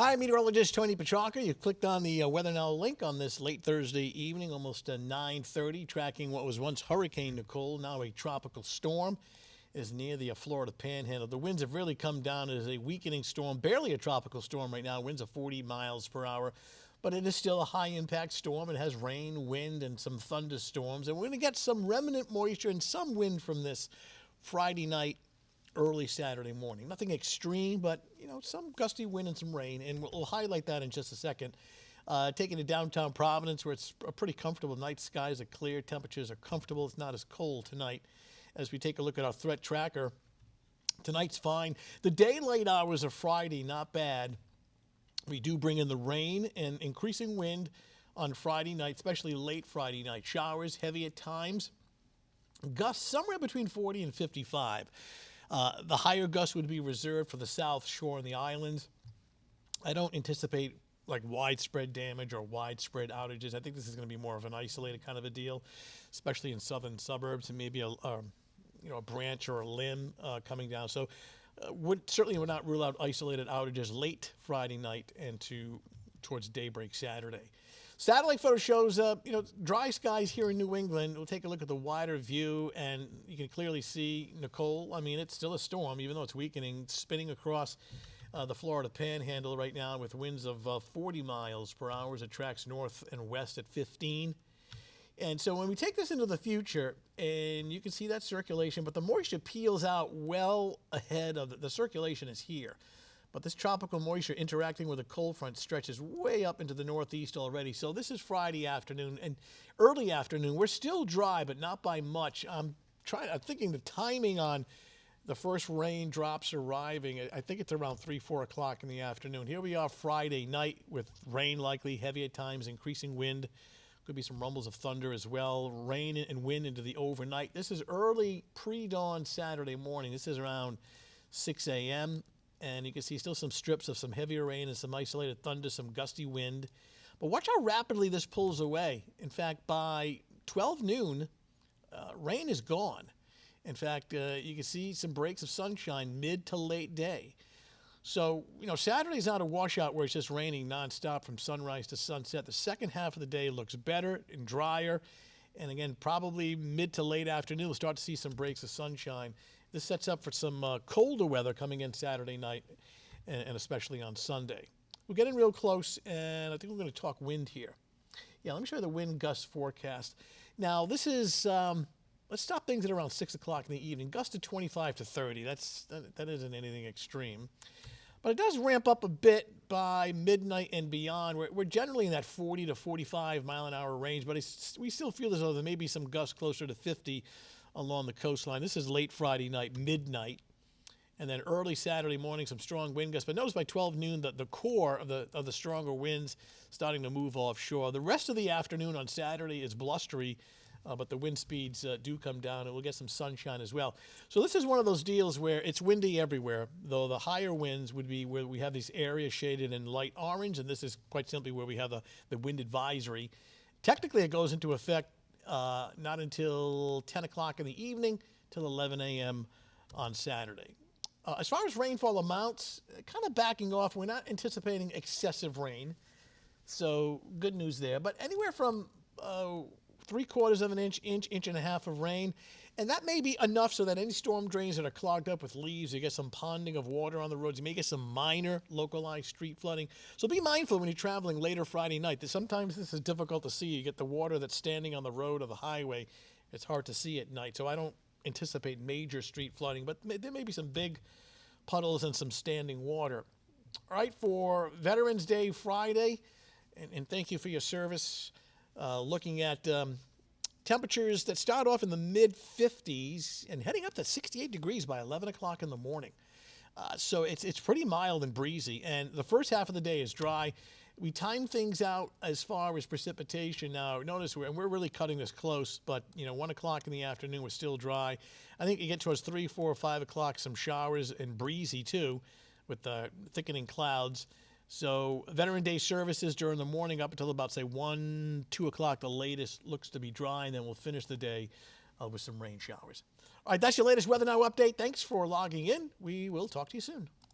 Hi, meteorologist Tony Petrarca. You clicked on the Weather Now link on this late Thursday evening, almost 9:30, tracking what was once Hurricane Nicole, now a tropical storm, is near the Florida Panhandle. The winds have really come down as a weakening storm, barely a tropical storm right now. Winds of 40 miles per hour, but it is still a high-impact storm. It has rain, wind, and some thunderstorms, and we're going to get some remnant moisture and some wind from this Friday night, early Saturday morning. Nothing extreme, but some gusty wind and some rain, and we'll highlight that in just a second. Taking to downtown Providence, where it's a pretty comfortable night. Skies are clear, temperatures are comfortable. It's not as cold tonight. As we take a look at our threat tracker, tonight's fine. The daylight hours of Friday, not bad. We do bring in the rain and increasing wind on Friday night, especially late Friday night. Showers, heavy at times. Gusts somewhere between 40 and 55. The higher gusts would be reserved for the South Shore and the islands. I don't anticipate like widespread damage or widespread outages. I think this is going to be more of an isolated kind of a deal, especially in southern suburbs, and maybe a branch or a limb coming down. So certainly would not rule out isolated outages late Friday night and towards daybreak Saturday. Satellite photo shows, dry skies here in New England. We'll take a look at the wider view, and you can clearly see Nicole. I mean, it's still a storm, even though it's weakening, spinning across the Florida Panhandle right now with winds of 40 miles per hour. It tracks north and west at 15. And so when we take this into the future, and you can see that circulation, but the moisture peels out well ahead of the circulation is here. But this tropical moisture interacting with a cold front stretches way up into the northeast already. So this is Friday afternoon and early afternoon. We're still dry, but not by much. I'm thinking the timing on the first raindrops arriving, I think it's around 3, 4 o'clock in the afternoon. Here we are Friday night with rain likely, heavy at times, increasing wind. Could be some rumbles of thunder as well. Rain and wind into the overnight. This is early pre-dawn Saturday morning. This is around 6 a.m., and you can see still some strips of some heavier rain and some isolated thunder, some gusty wind. But watch how rapidly this pulls away. In fact, by 12 noon, rain is gone. In fact, you can see some breaks of sunshine mid to late day. So, Saturday's not a washout where it's just raining nonstop from sunrise to sunset. The second half of the day looks better and drier. And again, probably mid to late afternoon, we'll start to see some breaks of sunshine. This sets up for some colder weather coming in Saturday night and especially on Sunday. We're getting real close, and I think we're going to talk wind here. Yeah, let me show you the wind gust forecast. Now, this is, let's stop things at around 6 o'clock in the evening. Gust of 25 to 30. That isn't anything extreme. But it does ramp up a bit by midnight and beyond. We're generally in that 40 to 45 mile an hour range, but we still feel as though there may be some gusts closer to 50 along the coastline. This is late Friday night, midnight, and then early Saturday morning, some strong wind gusts. But notice by 12 noon that the core of the stronger winds starting to move offshore. The rest of the afternoon on Saturday is blustery, but the wind speeds do come down, and we'll get some sunshine as well. So this is one of those deals where it's windy everywhere, though the higher winds would be where we have these areas shaded in light orange, and this is quite simply where we have the wind advisory. Technically, it goes into effect not until 10 o'clock in the evening till 11 a.m. on Saturday. As far as rainfall amounts, kind of backing off. We're not anticipating excessive rain, so good news there. But anywhere from 3/4 of an inch, inch and a half of rain. And that may be enough so that any storm drains that are clogged up with leaves, you get some ponding of water on the roads. You may get some minor localized street flooding. So be mindful when you're traveling later Friday night. Sometimes this is difficult to see. You get the water that's standing on the road or the highway. It's hard to see at night. So I don't anticipate major street flooding, but there may be some big puddles and some standing water. All right, for Veterans Day Friday, and thank you for your service. Looking at temperatures that start off in the mid-50s and heading up to 68 degrees by 11 o'clock in the morning. So it's pretty mild and breezy. And the first half of the day is dry. We time things out as far as precipitation. Now, notice we're really cutting this close, but 1 o'clock in the afternoon, we're still dry. I think you get towards 3, 4, 5 o'clock, some showers and breezy too with the thickening clouds. So Veteran Day services during the morning up until about, say, 1, 2 o'clock, the latest, looks to be dry, and then we'll finish the day with some rain showers. All right, that's your latest Weather Now update. Thanks for logging in. We will talk to you soon.